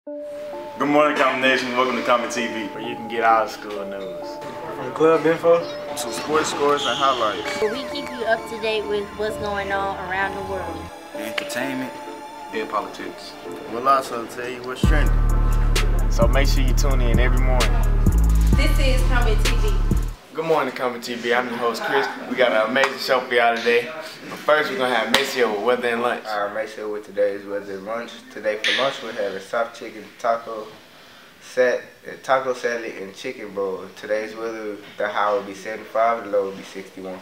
Good morning, Common Nation. Welcome to Common TV, where you can get all the school news. From club info to sports scores and highlights. Where we keep you up to date with what's going on around the world. Entertainment and politics. We'll also tell you what's trending. So make sure you tune in every morning. This is Common TV. Good morning, Common TV. I'm your host, Chris. We got an amazing show for y'all today. But first, we're going to have Maceo with weather and lunch. Maceo with today's weather and lunch. Today for lunch, we're having soft chicken taco salad and chicken bowl. Today's weather, the high will be 75, the low will be 61.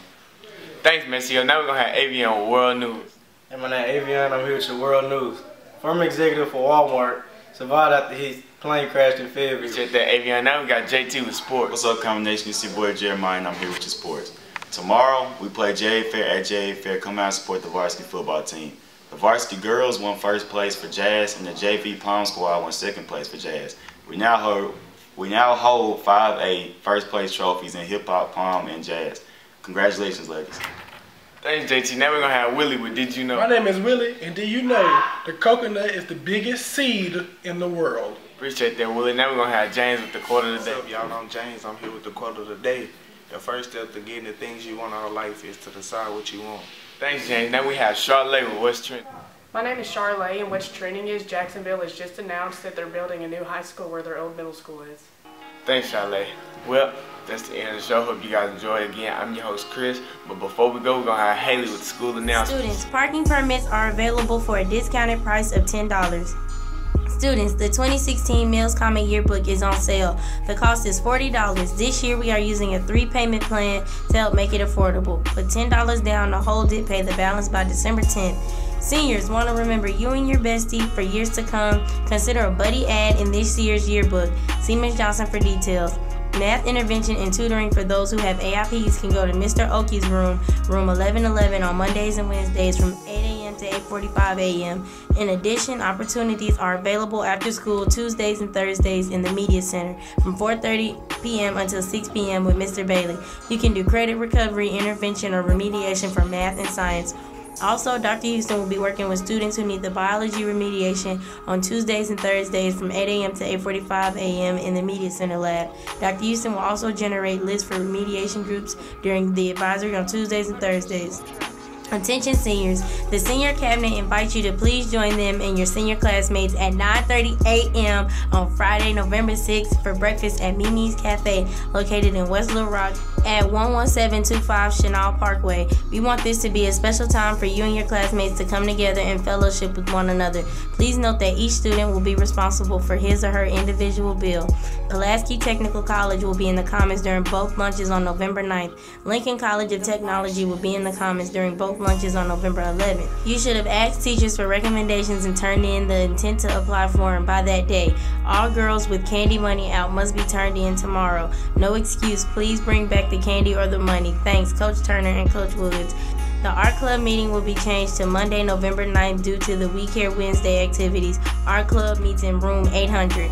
Thanks, Maceo. Now we're going to have Avion with world news. Hey, my name is Avion. I'm here with your world news. Former executive for Walmart survived after his plane crashed in Fayetteville. Appreciate that, Avion. Now we got JT with sports. What's up, Common Nation? It's your boy Jeremiah, and I'm here with your sports. Tomorrow, we play JA Fair at JA Fair. Come out and support the varsity football team. The varsity girls won first place for Jazz, and the JV Palm Squad won second place for Jazz. We now hold 5A first place trophies in hip hop, palm, and jazz. Congratulations, ladies. Thanks, JT. Now we're going to have Willie with Did You Know? My name is Willie, and do you know the coconut is the biggest seed in the world? Appreciate that, Willie. Now we're going to have James with the quote of the day. What's up, y'all? I'm James. I'm here with the quote of the day. The first step to getting the things you want out of life is to decide what you want. Thanks, James. Now we have Charlotte with What's Trending. My name is Charlotte, and what's trending is Jacksonville has just announced that they're building a new high school where their old middle school is. Thanks, Charlotte. Well, that's the end of the show. Hope you guys enjoy it. Again, I'm your host, Chris. But before we go, we're going to have Haley with the school announcement. Students, parking permits are available for a discounted price of $10. Students, the 2016 Mills Common Yearbook is on sale. The cost is $40. This year we are using a 3-payment plan to help make it affordable. Put $10 down to hold it, pay the balance by December 10th. Seniors, want to remember you and your bestie for years to come? Consider a buddy ad in this year's yearbook. See Ms. Johnson for details. Math intervention and tutoring for those who have AIPs can go to Mr. Oki's room 1111 on Mondays and Wednesdays from 8 a.m. to 8:45 a.m. In addition, opportunities are available after school Tuesdays and Thursdays in the Media Center from 4:30 p.m. until 6 p.m. with Mr. Bailey. You can do credit recovery, intervention, or remediation for math and science. Also, Dr. Houston will be working with students who need the biology remediation on Tuesdays and Thursdays from 8 a.m. to 8:45 a.m. in the Media Center lab. Dr. Houston will also generate lists for remediation groups during the advisory on Tuesdays and Thursdays. Attention seniors, the senior cabinet invites you to please join them and your senior classmates at 9:30 a.m. on Friday, November 6th for breakfast at Mimi's Cafe located in West Little Rock at 11725 Chenal Parkway. We want this to be a special time for you and your classmates to come together and fellowship with one another. Please note that each student will be responsible for his or her individual bill. Pulaski Technical College will be in the Commons during both lunches on November 9th. Lincoln College of Technology will be in the Commons during both lunches on November 11th. You should have asked teachers for recommendations and turned in the intent to apply form by that day. All girls with candy money out must be turned in tomorrow. No excuse. Please bring back the candy or the money. Thanks, Coach Turner and Coach Woods. The Art Club meeting will be changed to Monday, November 9th due to the We Care Wednesday activities. Art Club meets in room 800.